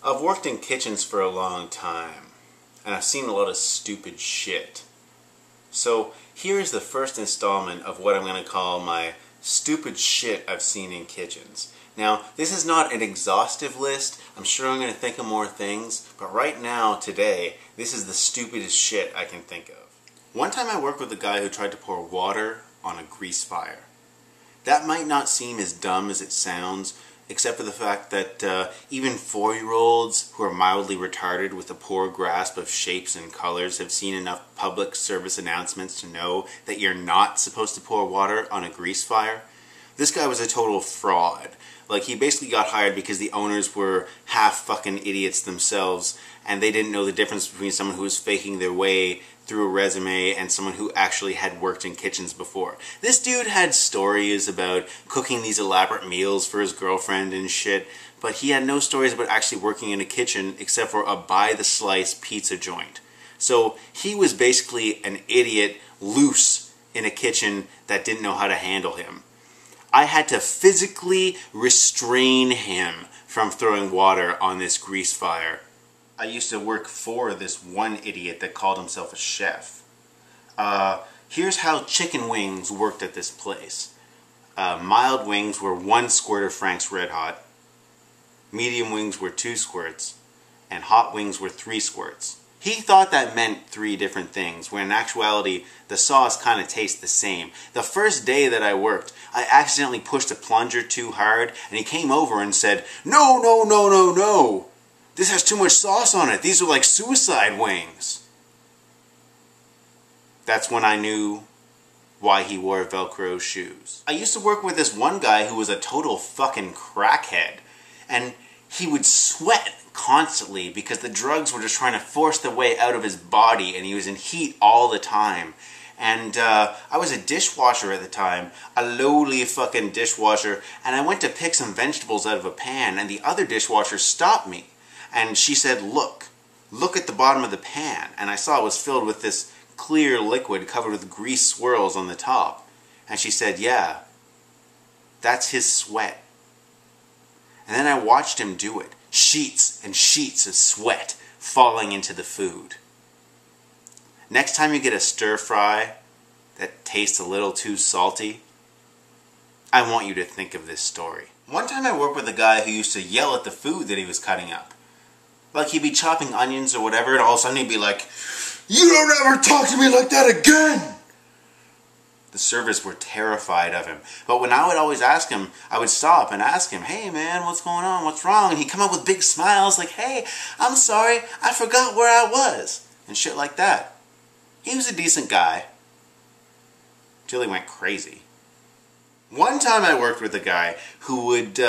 I've worked in kitchens for a long time, and I've seen a lot of stupid shit. So here's the first installment of what I'm going to call my stupid shit I've seen in kitchens. Now, this is not an exhaustive list. I'm sure I'm going to think of more things, but right now, today, this is the stupidest shit I can think of. One time I worked with a guy who tried to pour water on a grease fire. That might not seem as dumb as it sounds, except for the fact that even 4-year-olds who are mildly retarded with a poor grasp of shapes and colors have seen enough public service announcements to know that you're not supposed to pour water on a grease fire. This guy was a total fraud. Like, he basically got hired because the owners were half fucking idiots themselves, and they didn't know the difference between someone who was faking their way through a resume and someone who actually had worked in kitchens before. This dude had stories about cooking these elaborate meals for his girlfriend and shit, but he had no stories about actually working in a kitchen except for a by-the-slice pizza joint. So he was basically an idiot loose in a kitchen that didn't know how to handle him. I had to physically restrain him from throwing water on this grease fire. I used to work for this one idiot that called himself a chef. Here's how chicken wings worked at this place. Mild wings were 1 squirt of Frank's Red Hot, medium wings were 2 squirts, and hot wings were 3 squirts. He thought that meant 3 different things, when in actuality, the sauce kind of tastes the same. The first day that I worked, I accidentally pushed a plunger too hard, and he came over and said, "No, no, no, no, no! This has too much sauce on it. These are like suicide wings." That's when I knew why he wore Velcro shoes. I used to work with this one guy who was a total fucking crackhead, and he would sweat constantly because the drugs were just trying to force their way out of his body, and he was in heat all the time. And I was a dishwasher at the time, a lowly fucking dishwasher, and I went to pick some vegetables out of a pan, and the other dishwasher stopped me. And she said, look at the bottom of the pan. And I saw it was filled with this clear liquid covered with grease swirls on the top. And she said, yeah, that's his sweat. And then I watched him do it. Sheets and sheets of sweat falling into the food. Next time you get a stir fry that tastes a little too salty, I want you to think of this story. One time I worked with a guy who used to yell at the food that he was cutting up. Like, he'd be chopping onions or whatever, and all of a sudden he'd be like, "You don't ever talk to me like that again!" The servers were terrified of him. But when I would always ask him, I would stop and ask him, "Hey man, what's going on? What's wrong?" And he'd come up with big smiles like, "Hey, I'm sorry, I forgot where I was." And shit like that. He was a decent guy. Till he went crazy. One time I worked with a guy who would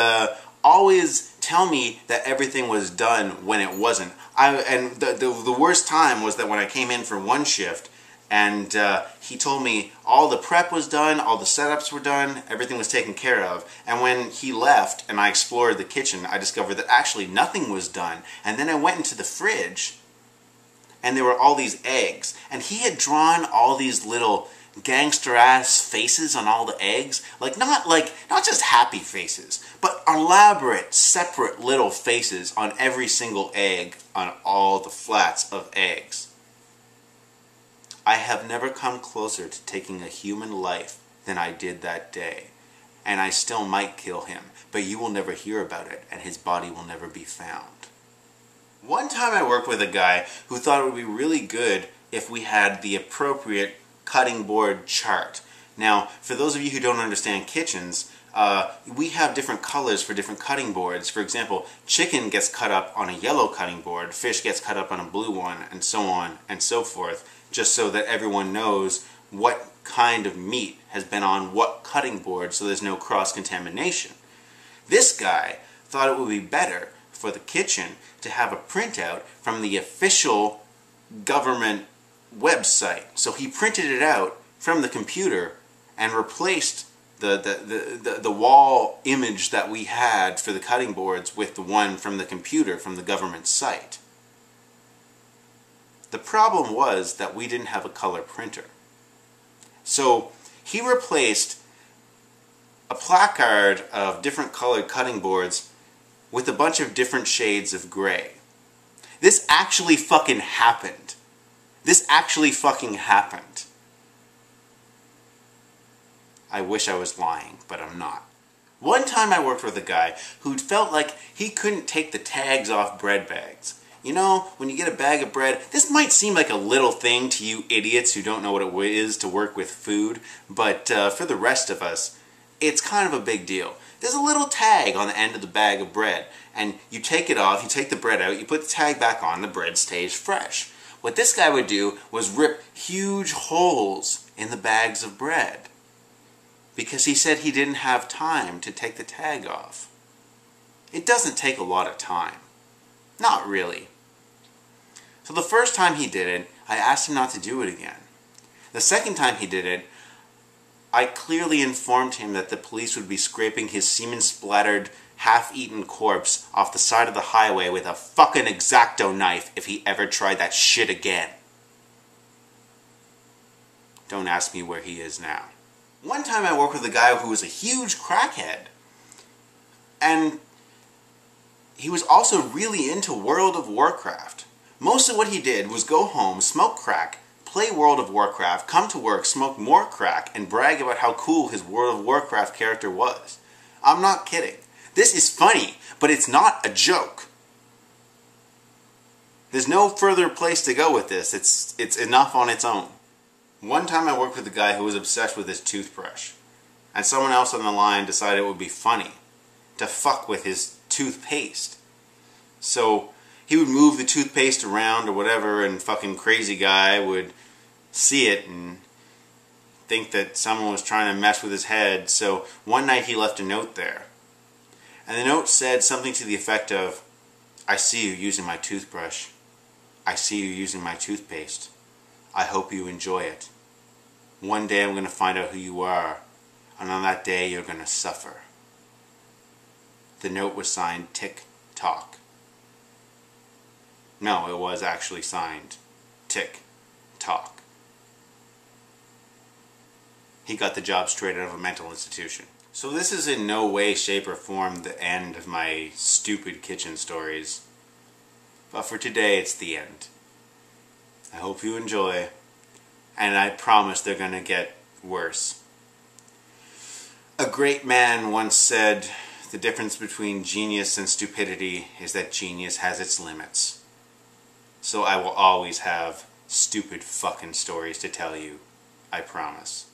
always tell me that everything was done when it wasn't. And the worst time was that when I came in for one shift, and he told me all the prep was done, all the setups were done, everything was taken care of. And when he left and I explored the kitchen, I discovered that actually nothing was done. And then I went into the fridge, and there were all these eggs. And he had drawn all these little gangster-ass faces on all the eggs. Not just happy faces, but elaborate, separate little faces on every single egg on all the flats of eggs. I have never come closer to taking a human life than I did that day. And I still might kill him, but you will never hear about it, and his body will never be found. One time I worked with a guy who thought it would be really good if we had the appropriate cutting board chart. Now, for those of you who don't understand kitchens, we have different colors for different cutting boards. For example, chicken gets cut up on a yellow cutting board, fish gets cut up on a blue one, and so on and so forth, just so that everyone knows what kind of meat has been on what cutting board so there's no cross-contamination. This guy thought it would be better for the kitchen to have a printout from the official government website. So he printed it out from the computer and replaced the wall image that we had for the cutting boards with the one from the computer from the government site. The problem was that we didn't have a color printer. So he replaced a placard of different colored cutting boards with a bunch of different shades of gray. This actually fucking happened. This actually fucking happened. I wish I was lying, but I'm not. One time I worked with a guy who felt like he couldn't take the tags off bread bags. You know, when you get a bag of bread, this might seem like a little thing to you idiots who don't know what it is to work with food, but for the rest of us, it's kind of a big deal. There's a little tag on the end of the bag of bread, and you take it off, you take the bread out, you put the tag back on, the bread stays fresh. What this guy would do was rip huge holes in the bags of bread, because he said he didn't have time to take the tag off. It doesn't take a lot of time. Not really. So the first time he did it, I asked him not to do it again. The second time he did it, I clearly informed him that the police would be scraping his semen-splattered, half-eaten corpse off the side of the highway with a fucking X-Acto knife if he ever tried that shit again. Don't ask me where he is now. One time I worked with a guy who was a huge crackhead. And he was also really into World of Warcraft. Most of what he did was go home, smoke crack, play World of Warcraft, come to work, smoke more crack, and brag about how cool his World of Warcraft character was. I'm not kidding. This is funny, but it's not a joke. There's no further place to go with this. It's enough on its own. One time I worked with a guy who was obsessed with his toothbrush, and someone else on the line decided it would be funny to fuck with his toothpaste. So he would move the toothpaste around or whatever, and fucking crazy guy would see it and think that someone was trying to mess with his head. So one night he left a note there. And the note said something to the effect of, "I see you using my toothbrush. I see you using my toothpaste. I hope you enjoy it. One day I'm going to find out who you are, and on that day you're going to suffer." The note was signed Tick Tock. No, it was actually signed Tick Tock. He got the job straight out of a mental institution. So this is in no way, shape, or form the end of my stupid kitchen stories. But for today, it's the end. I hope you enjoy, and I promise they're going to get worse. A great man once said, "The difference between genius and stupidity is that genius has its limits." So I will always have stupid fucking stories to tell you. I promise.